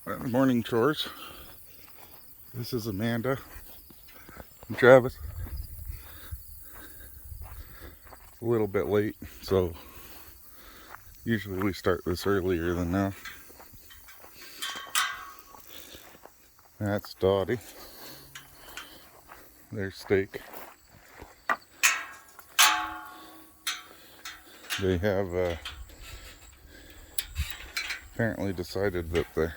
Morning chores. This is Amanda and Travis. A little bit late, so usually we start this earlier than now. That's Dottie. There's Steak. They have apparently decided that the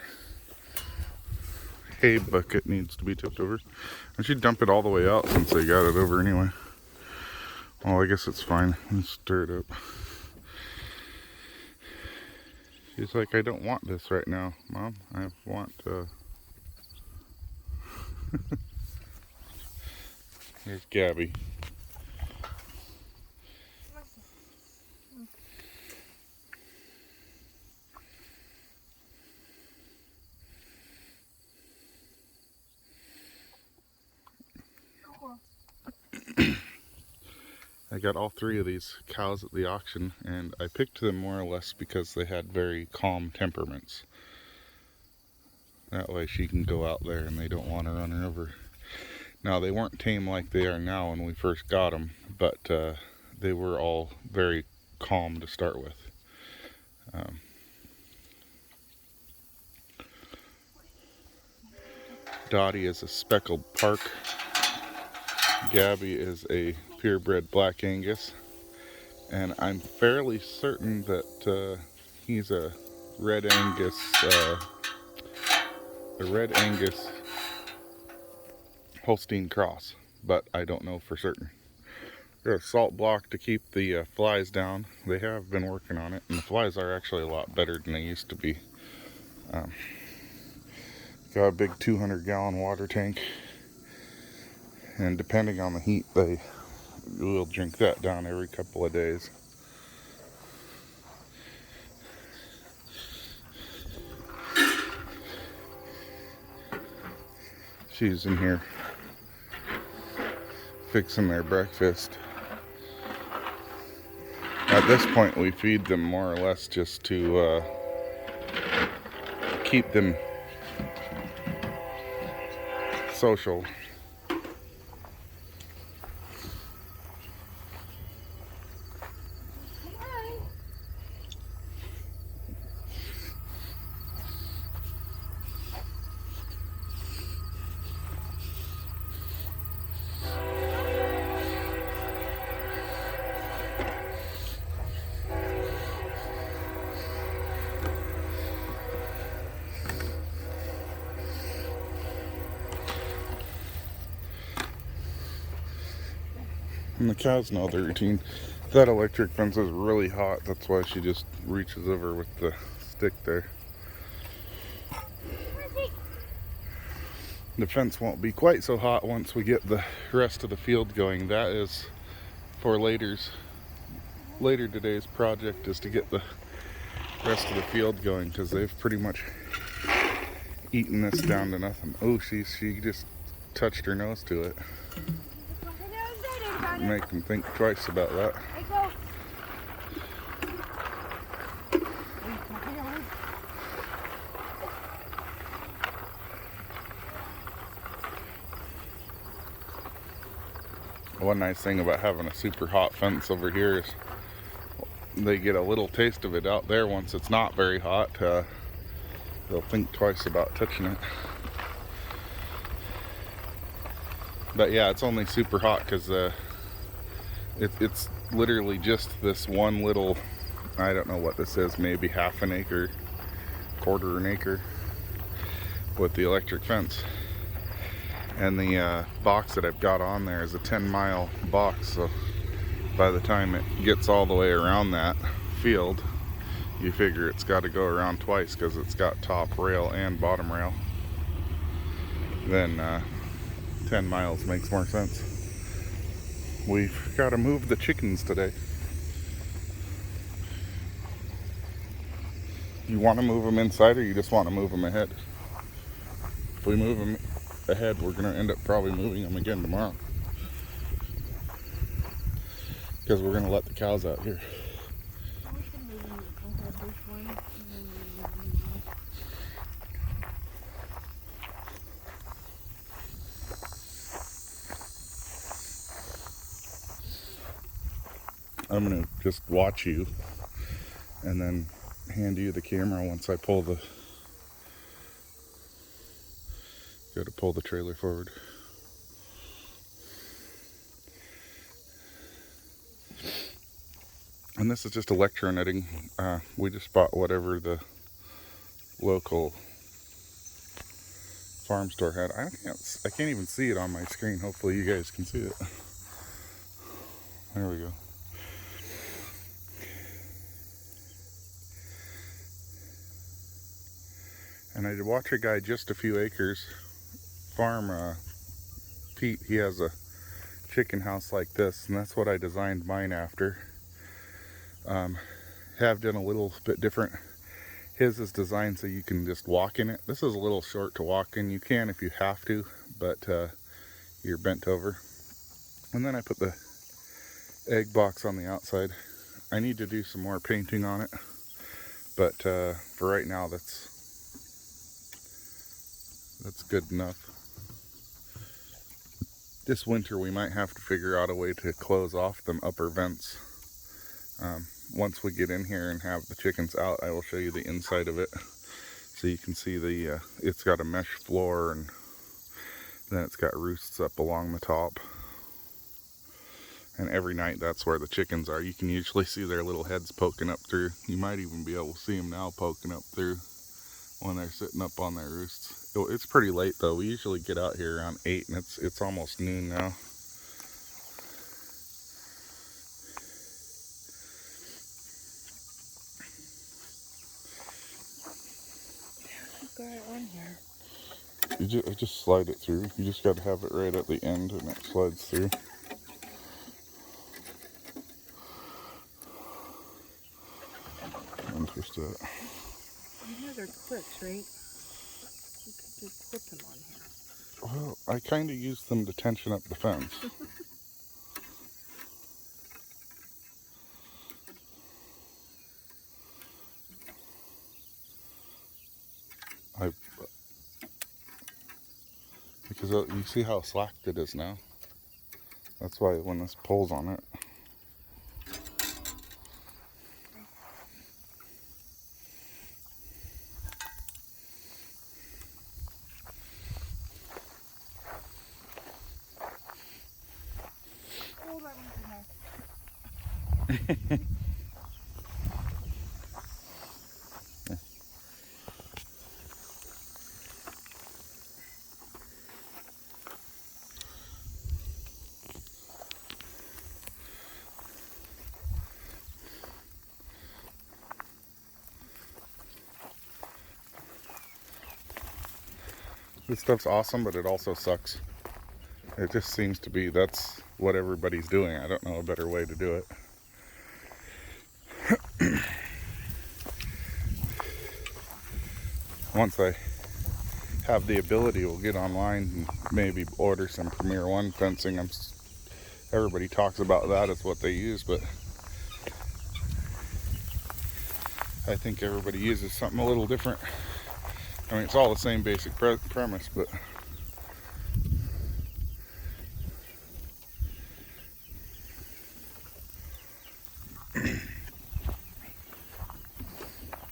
hay bucket needs to be tipped over. I should dump it all the way out since they got it over anyway. Well, I guess it's fine. Let's stir it up. She's like, I don't want this right now, Mom. I want Here's Gabby. I got all three of these cows at the auction, and I picked them more or less because they had very calm temperaments. That way she can go out there and they don't want to run her over. Now, they weren't tame like they are now when we first got them, but they were all very calm to start with. Dottie is a speckled park. Gabby is a purebred Black Angus. And I'm fairly certain that he's a Red Angus Holstein cross, but I don't know for certain. There's a salt block to keep the flies down. They have been working on it, and the flies are actually a lot better than they used to be. Got a big 200-gallon water tank, and depending on the heat, they will drink that down every couple of days. She's in here fixing their breakfast. At this point, we feed them more or less just to keep them social. And the cows know their routine. That electric fence is really hot. That's why she just reaches over with the stick there. The fence won't be quite so hot once we get the rest of the field going. That is for later today's project, is to get the rest of the field going, because they've pretty much eaten this down to nothing. Oh, she just touched her nose to it. Make them think twice about that. One nice thing about having a super hot fence over here is they get a little taste of it out there. Once it's not very hot, they'll think twice about touching it. But yeah, it's only super hot because it's literally just this one little, I don't know what this is, maybe half an acre, quarter an acre, with the electric fence. And the box that I've got on there is a 10-mile box, so by the time it gets all the way around that field, you figure it's got to go around twice because it's got top rail and bottom rail. Then 10 miles makes more sense. We've got to move the chickens today. You want to move them inside, or you just want to move them ahead? If we move them ahead, we're going to end up probably moving them again tomorrow, because we're going to let the cows out here. I'm gonna just watch you and then hand you the camera once I pull the trailer forward. And this is just electro-netting. We just bought whatever the local farm store had. I can't even see it on my screen. Hopefully you guys can see it. There we go. And I did watch a guy just a few acres farm Pete. He has a chicken house like this, and that's what I designed mine after. Have done a little bit different. His is designed so you can just walk in it. This is a little short to walk in. You can if you have to, but you're bent over. And then I put the egg box on the outside. I need to do some more painting on it, but for right now that's good enough. This winter we might have to figure out a way to close off them upper vents. Once we get in here and have the chickens out, I will show you the inside of it so you can see the it's got a mesh floor, and then it's got roosts up along the top. And every night that's where the chickens are. You can usually see their little heads poking up through. You might even be able to see them now poking up through when they're sitting up on their roosts. It's pretty late though. We usually get out here around 8 and it's almost noon now. Right on here. You just slide it through. You just got to have it right at the end and it slides through. And twist it. You know they're clips, right? You could just put them on here. Well, I kind of use them to tension up the fence. Because you see how slacked it is now? That's why when this pulls on it. Oh, that one's nice. This stuff's awesome, but it also sucks. It just seems to be, that's what everybody's doing. I don't know a better way to do it. Once I have the ability, we'll get online and maybe order some Premier One fencing. Everybody talks about that as what they use, but I think everybody uses something a little different. I mean, it's all the same basic premise, but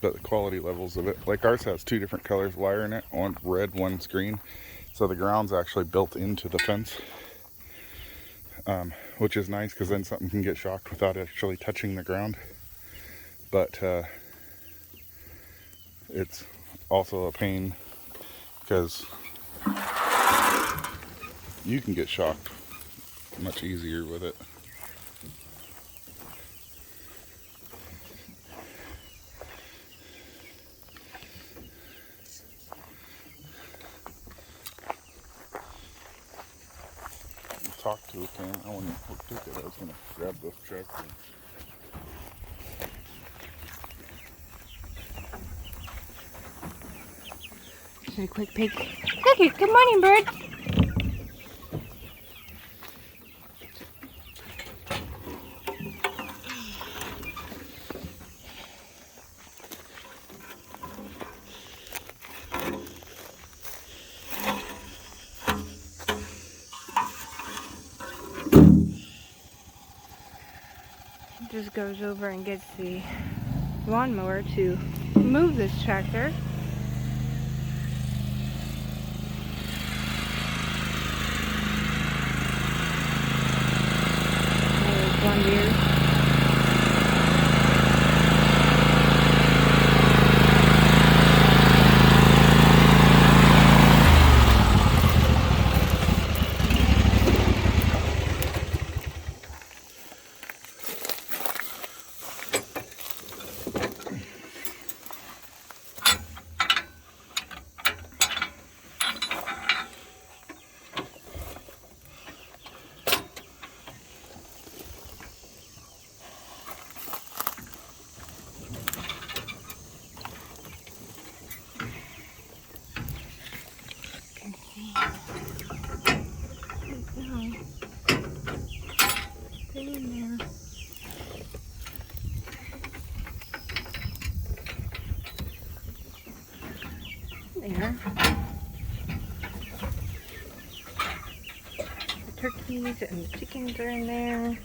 the quality levels of it, like ours has 2 different colors wire in it, one red, one's green, so the ground's actually built into the fence, which is nice because then something can get shocked without actually touching the ground. But it's also a pain because you can get shocked much easier with it. Talk to the camera. I want to look at it. I was going to grab the check. Just a quick peek. Cookie, good morning, bird. just goes over and gets the lawnmower to move this tractor. There's John Deere. Stay in there. There. The turkeys and the chickens are in there.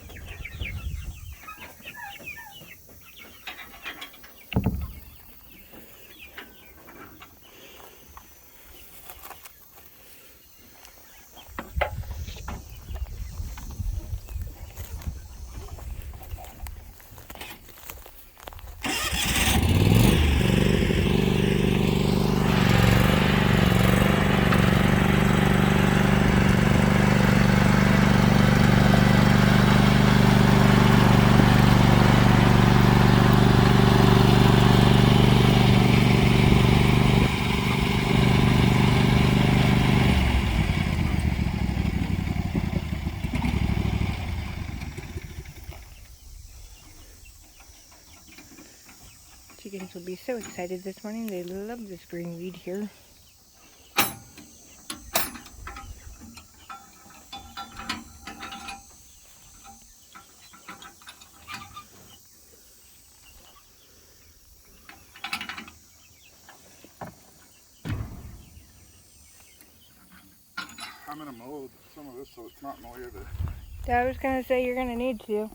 Chickens will be so excited this morning. They love this green weed here. I'm gonna mow some of this so it's not in the way of the... I was gonna say you're gonna need to.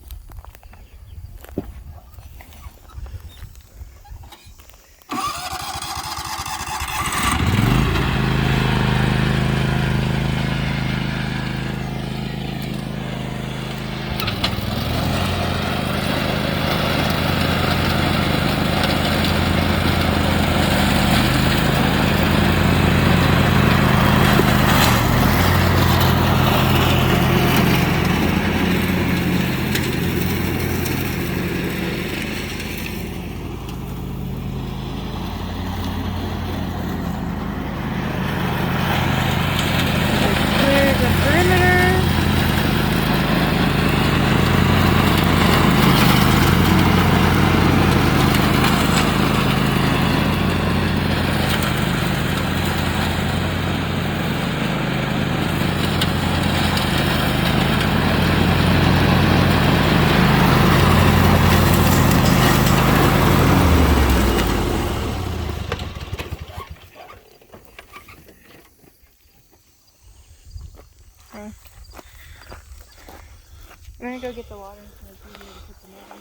I'm gonna go get the water so it's easier to put them in.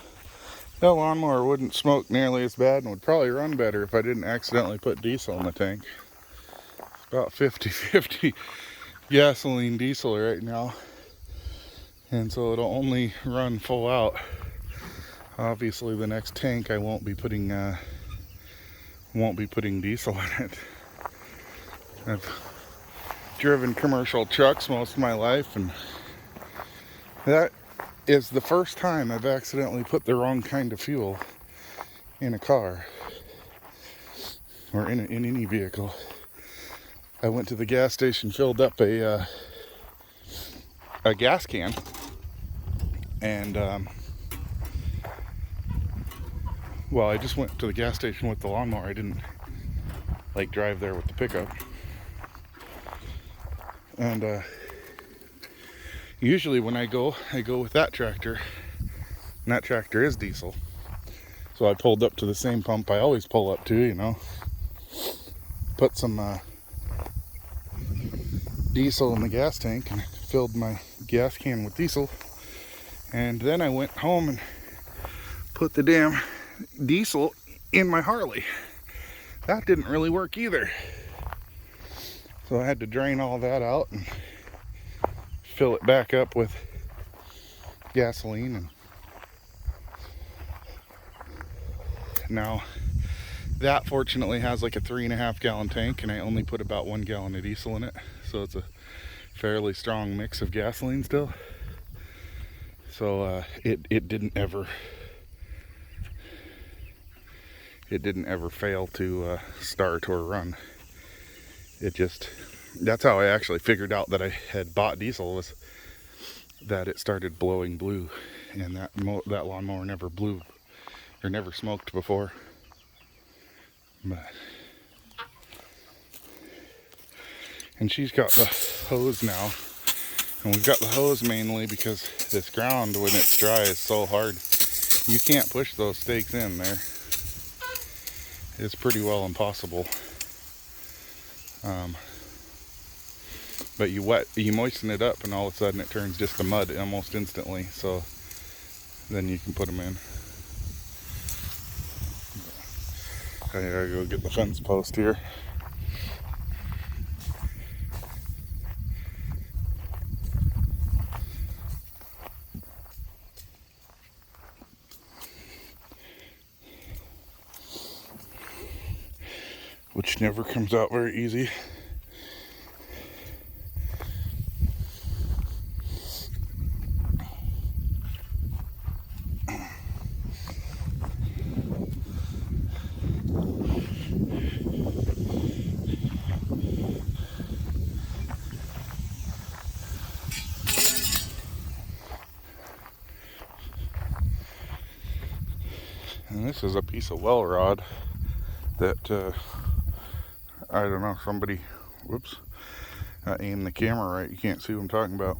That lawnmower wouldn't smoke nearly as bad and would probably run better if I didn't accidentally put diesel in the tank. It's about 50-50 gasoline diesel right now. And so it'll only run full out. Obviously the next tank I won't be putting diesel in it. I've driven commercial trucks most of my life, and that is the first time I've accidentally put the wrong kind of fuel in a car or in any vehicle. I went to the gas station, filled up a gas can, and well, I just went to the gas station with the lawnmower. I didn't like drive there with the pickup. And usually when I go with that tractor, and that tractor is diesel. So I pulled up to the same pump I always pull up to, you know. Put some diesel in the gas tank and filled my gas can with diesel. And then I went home and put the damn diesel in my Harley. That didn't really work either. So I had to drain all that out and fill it back up with gasoline. And now that fortunately has like a 3.5 gallon tank, and I only put about 1 gallon of diesel in it. So it's a fairly strong mix of gasoline still. So it didn't ever fail to start or run. It just, that's how I actually figured out that I had bought diesel, was that it started blowing blue, and that lawnmower never blew or never smoked before. And she's got the hose now, and we've got the hose mainly because this ground when it's dry is so hard. You can't push those stakes in there. It's pretty well impossible. But you moisten it up, and all of a sudden it turns just to mud almost instantly. So then you can put them in. I gotta go get the fence post here. Which never comes out very easy. And this is a piece of well rod that I don't know, somebody, whoops, I aimed the camera right, you can't see what I'm talking about.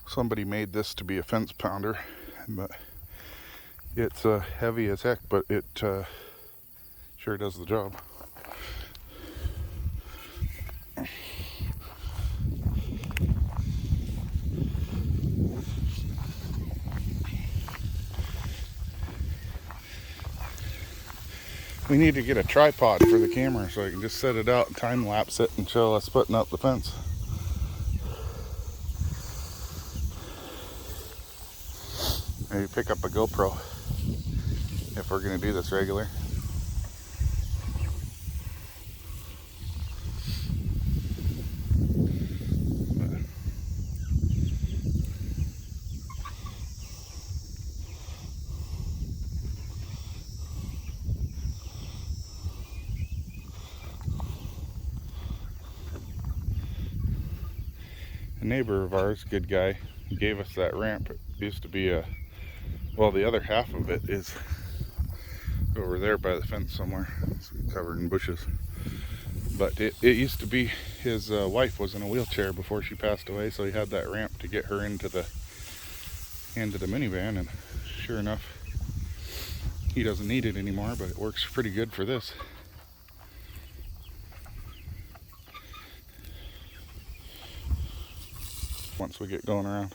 Somebody made this to be a fence pounder, but it's heavy as heck, but it sure does the job. We need to get a tripod for the camera so I can just set it out and time lapse it and show us putting up the fence. Maybe pick up a GoPro if we're gonna do this regular. A neighbor of ours, good guy, gave us that ramp. It used to be well, the other half of it is over there by the fence somewhere. It's covered in bushes. But it used to be, his wife was in a wheelchair before she passed away, so he had that ramp to get her into the minivan, and sure enough, he doesn't need it anymore, but it works pretty good for this. Once we get going around.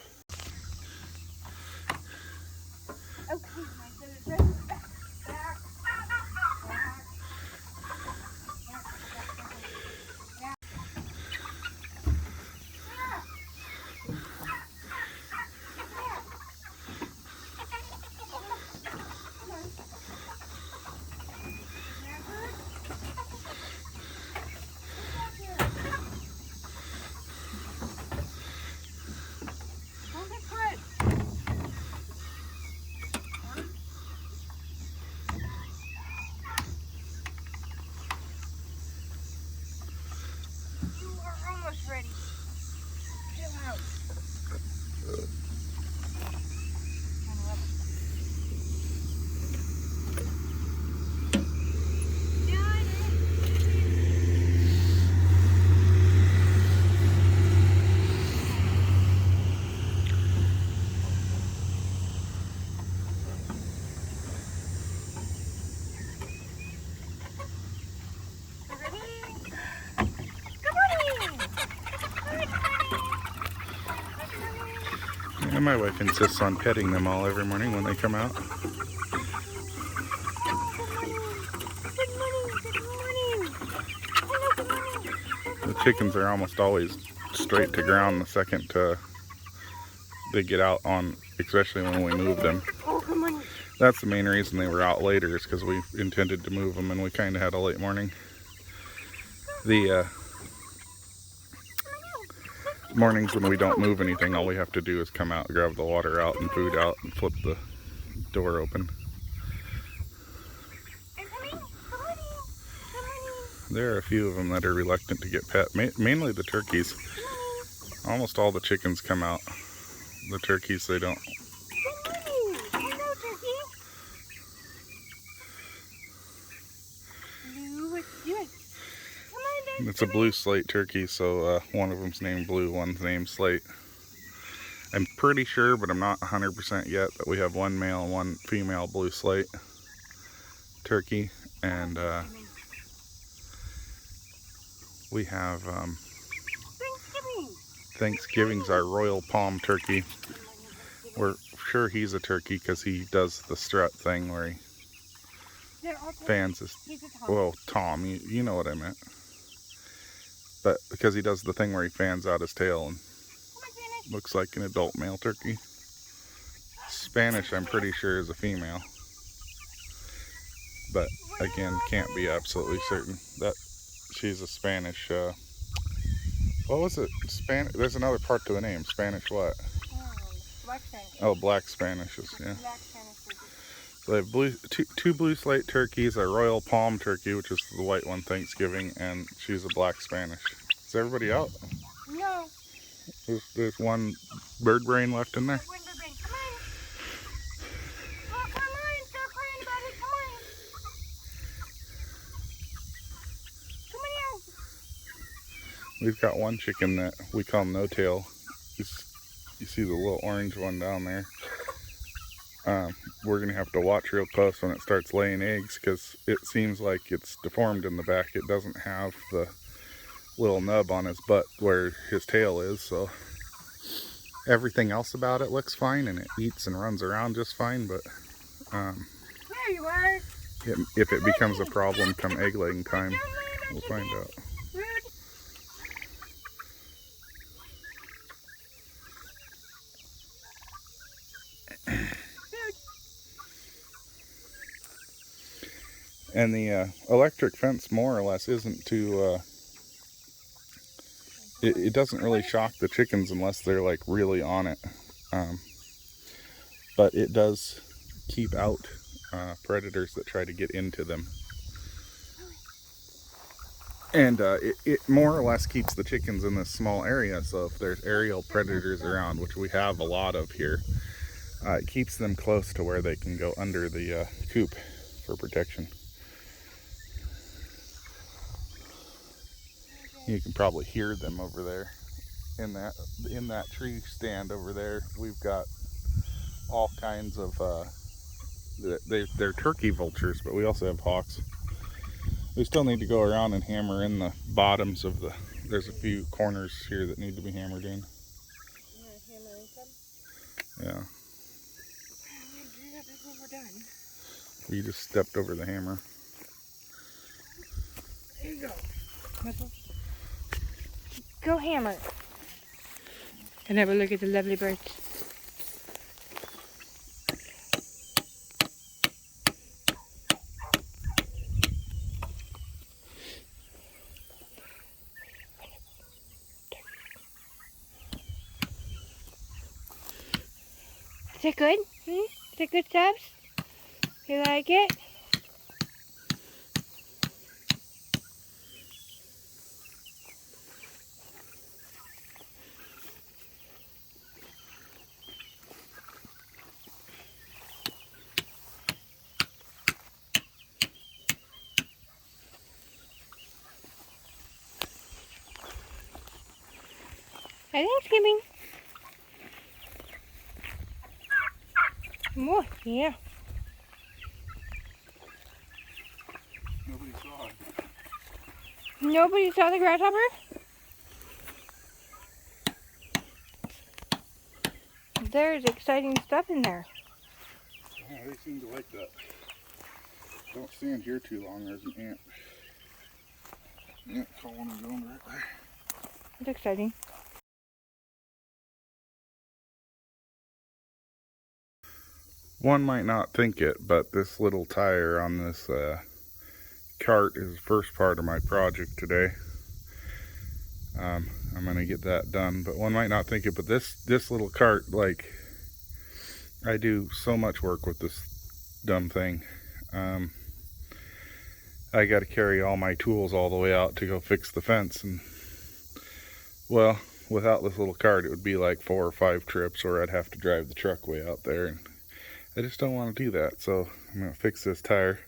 Ready. Chill out. My wife insists on petting them all every morning when they come out. Good morning. Good morning. Hello, good morning. The chickens are almost always straight to ground the second they get out on, especially when we move them. Oh, good morning. That's the main reason they were out later, is because we intended to move them and we kind of had a late morning. The mornings when we don't move anything, all we have to do is come out, grab the water out and food out, and flip the door open. There are a few of them that are reluctant to get pet, mainly the turkeys. Almost all the chickens come out. The turkeys, they don't. Hello, turkey. Blue, what you doing? Come on, there. It's a blue slate turkey, so one of them's named Blue, one's named Slate. I'm pretty sure, but I'm not 100% yet, that we have one male and one female blue slate turkey, and we have Thanksgiving's our royal palm turkey. We're sure he's a turkey because he does the strut thing where he fans his, well, Tom, you know what I meant. But because he does the thing where he fans out his tail and looks like an adult male turkey. Spanish, I'm pretty sure, is a female. But again, can't be absolutely certain. That she's a Spanish, what was it? There's another part to the name. Spanish what? Black Spanish. Oh, black Spanish is, yeah. Black Spanish turkey. So they have two blue slate turkeys, a royal palm turkey, which is the white one, Thanksgiving, and she's a black Spanish. Is everybody out? No. There's one bird brain left in there. Come on. Oh, come on. Stop crying about it. Come on. Come on out. We've got one chicken that we call No Tail. You see the little orange one down there. We're going to have to watch real close when it starts laying eggs because it seems like it's deformed in the back. It doesn't have the little nub on his butt where his tail is, so everything else about it looks fine and it eats and runs around just fine, but There you are. if it becomes a problem come egg laying time, we'll find out. Rude. And the electric fence more or less isn't too it doesn't really shock the chickens unless they're like really on it, but it does keep out predators that try to get into them, and it more or less keeps the chickens in this small area. So if there's aerial predators around, which we have a lot of here, it keeps them close to where they can go under the coop for protection. You can probably hear them over there in that tree stand over there. We've got all kinds of they're turkey vultures, but we also have hawks. We still need to go around and hammer in the bottoms of there's a few corners here that need to be hammered in. Yeah. We'll do that before we're done. We just stepped over the hammer. There you go. Go hammer. And have a look at the lovely birds. Is it good? Is it good stuff? You like it? Thanksgiving. Oh, yeah. Nobody saw it. Nobody saw the grasshopper? There's exciting stuff in there. Yeah, they seem to like that. Don't stand here too long. There's an ant. Ant colony going right there. It's exciting. One might not think it, but this little tire on this cart is the first part of my project today. I'm gonna get that done, but one might not think it, but this little cart, like, I do so much work with this dumb thing. I got to carry all my tools all the way out to go fix the fence, and well, without this little cart it would be like 4 or 5 trips, or I'd have to drive the truck way out there, and I just don't want to do that. So I'm gonna fix this tire.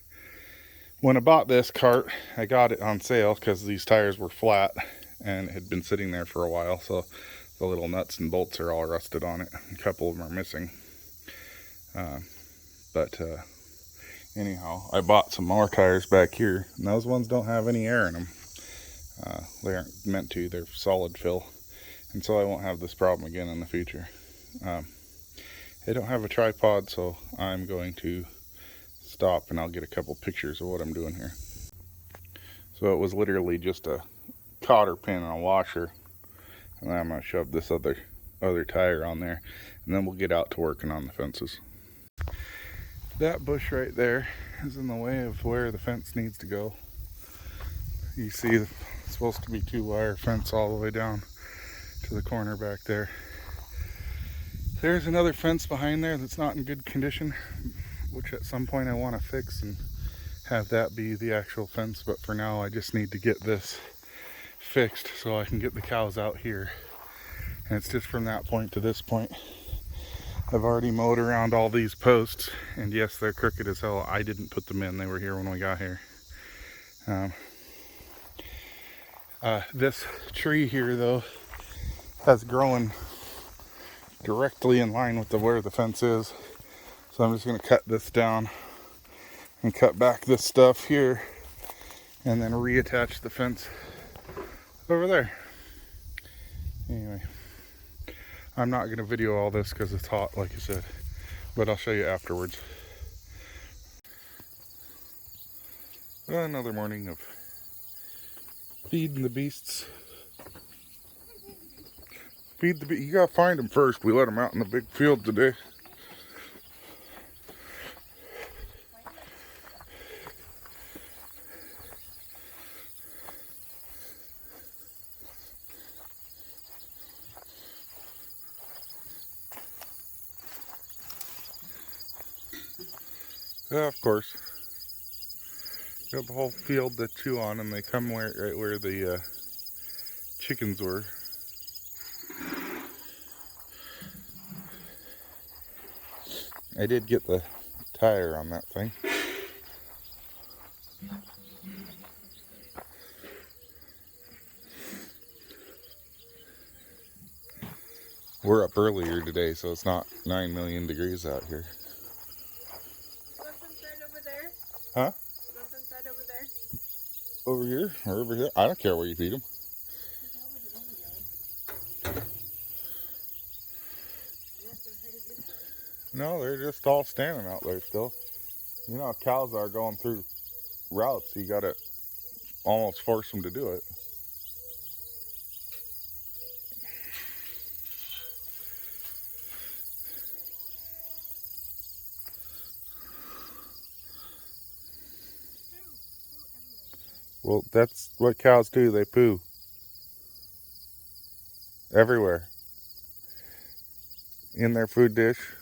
When I bought this cart, I got it on sale because these tires were flat and had been sitting there for a while, so the little nuts and bolts are all rusted on it. A couple of them are missing. Anyhow, I bought some more tires back here, and those ones don't have any air in them. They aren't meant to. They're solid fill, and so I won't have this problem again in the future. I don't have a tripod, so I'm going to stop and I'll get a couple pictures of what I'm doing here. So it was literally just a cotter pin and a washer, and then I'm going to shove this other tire on there, and then we'll get out to working on the fences. That bush right there is in the way of where the fence needs to go. You see it's supposed to be 2-wire fence all the way down to the corner back there. There's another fence behind there that's not in good condition, which at some point I want to fix and have that be the actual fence, but for now I just need to get this fixed so I can get the cows out here. And it's just from that point to this point. I've already mowed around all these posts, and yes, they're crooked as hell. I didn't put them in, they were here when we got here. This tree here though has grown directly in line with where the fence is, so I'm just going to cut this down and cut back this stuff here and then reattach the fence over there. Anyway, I'm not going to video all this because it's hot, like I said, but I'll show you afterwards. Another morning of feeding the beasts. Feed the beasts. You gotta find them first. We let them out in the big field today. Yeah, of course. Got the whole field to chew on, and they come right where the chickens were. I did get the tire on that thing. We're up earlier today, so it's not 9 million degrees out here. Over there? Huh? Inside over there? Over here or over here? I don't care where you feed them. No, they're just all standing out there still. You know how cows are going through routes. You gotta almost force them to do it. Well, that's what cows do. They poo everywhere. In their food dish.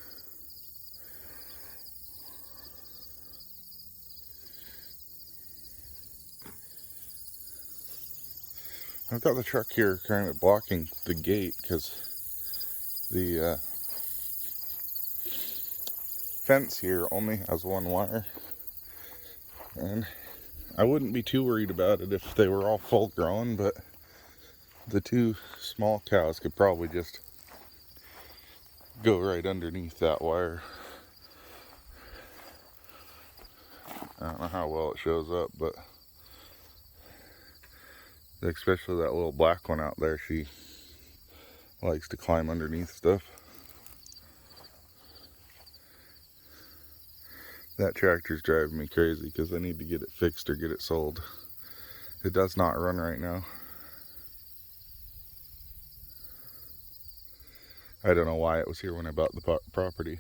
I've got the truck here kind of blocking the gate because the fence here only has 1 wire. And I wouldn't be too worried about it if they were all full grown, but the 2 small cows could probably just go right underneath that wire. I don't know how well it shows up, but especially that little black one out there, she likes to climb underneath stuff. That tractor's driving me crazy because I need to get it fixed or get it sold. It does not run right now. I don't know why it was here when I bought the property.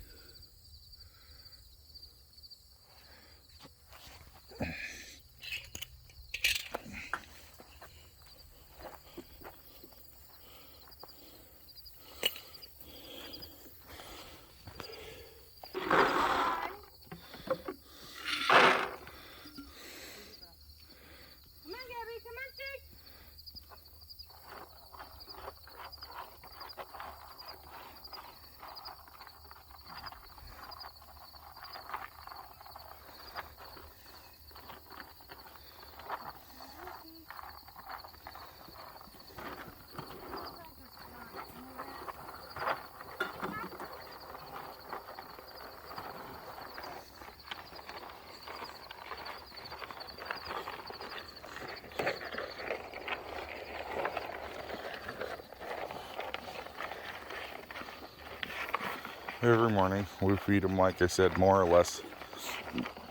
Every morning we feed them, like I said, more or less.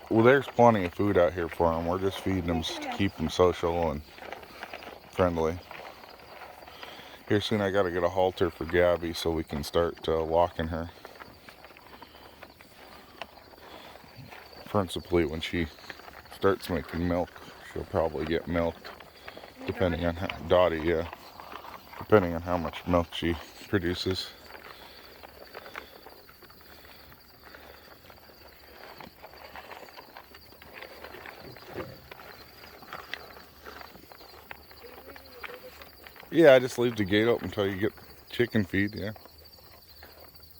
Well, there's plenty of food out here for them. We're just feeding them to keep them social and friendly. Here soon I gotta get a halter for Gabby so we can start walking her. Principally when she starts making milk, she'll probably get milked, depending on how, Dottie, yeah, depending on how much milk she produces. Yeah, I just leave the gate open until you get chicken feed, yeah.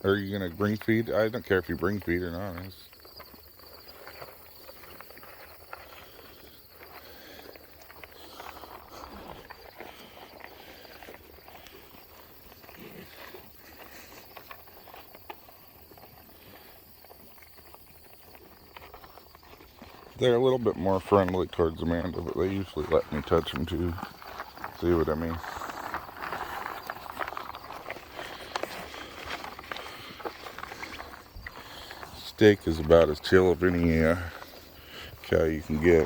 Are you gonna bring feed? I don't care if you bring feed or not. They're a little bit more friendly towards Amanda, but they usually let me touch them too. See what I mean? Steak is about as chill of any cow you can get.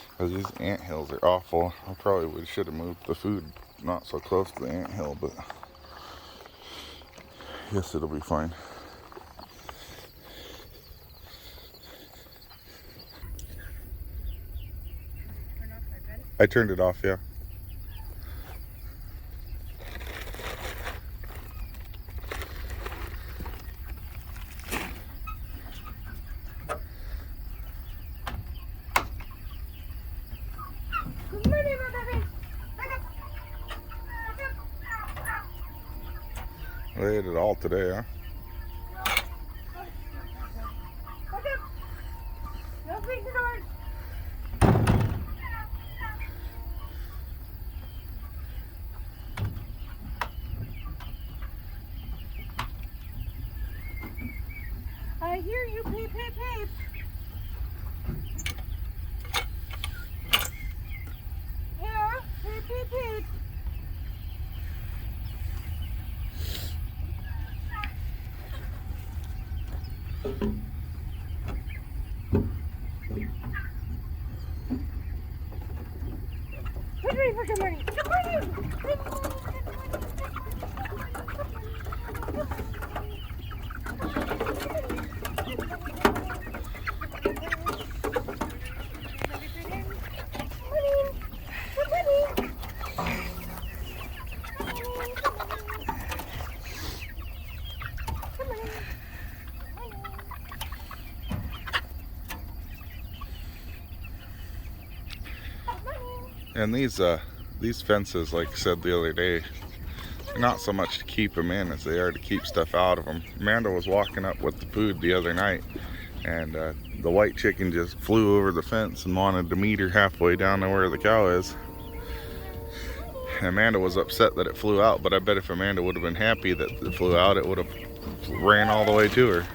Because these anthills are awful. I probably should have moved the food not so close to the anthill, but I guess it'll be fine. I turned it off, yeah. They ate it all today, huh? I hear you, peep, peep, peep. Yeah, peep, peep, peep. Good morning, good morning. Good morning. Good morning. And these fences, like I said the other day, are not so much to keep them in as they are to keep stuff out of them. Amanda was walking up with the food the other night, and the white chicken just flew over the fence and wanted to meet her halfway down to where the cow is. Amanda was upset that it flew out, but I bet if Amanda would have been happy that it flew out, it would have ran all the way to her.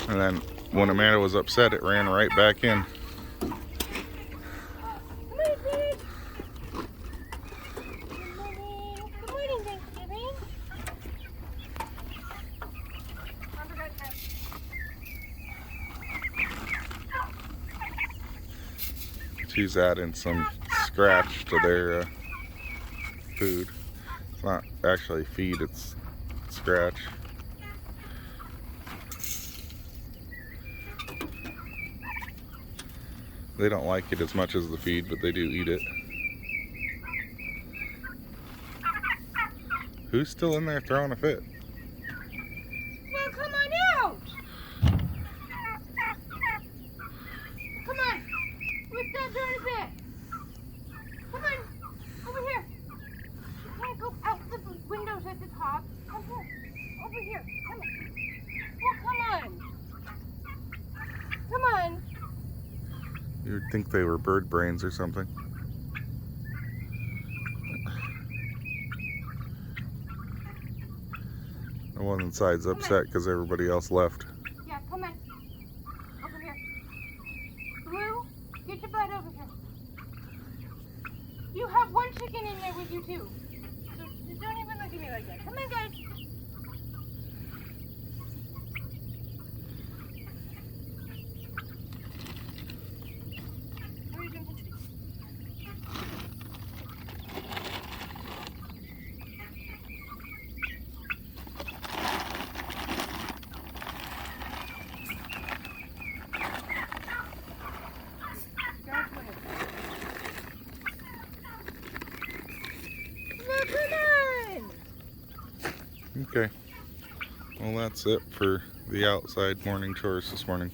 And then when Amanda was upset, it ran right back in. She's adding some scratch to their food. It's not actually feed, it's scratch. They don't like it as much as the feed, but they do eat it. Who's still in there throwing a fit? Now come on out! Come on! We're still doing a bit! Come on! Over here! You can't go out the windows at the top. Come here! Over here! Come on! Well, come on! Come on! You would think they were bird brains or something. The one inside's upset because everybody else left. Yeah, come on. Over here. Blue, get your butt over here. You have one chicken in there with you too. So don't even look at me like that. Come on, guys. Where are you jumping to? Okay. Well, that's it for the outside morning chores this morning.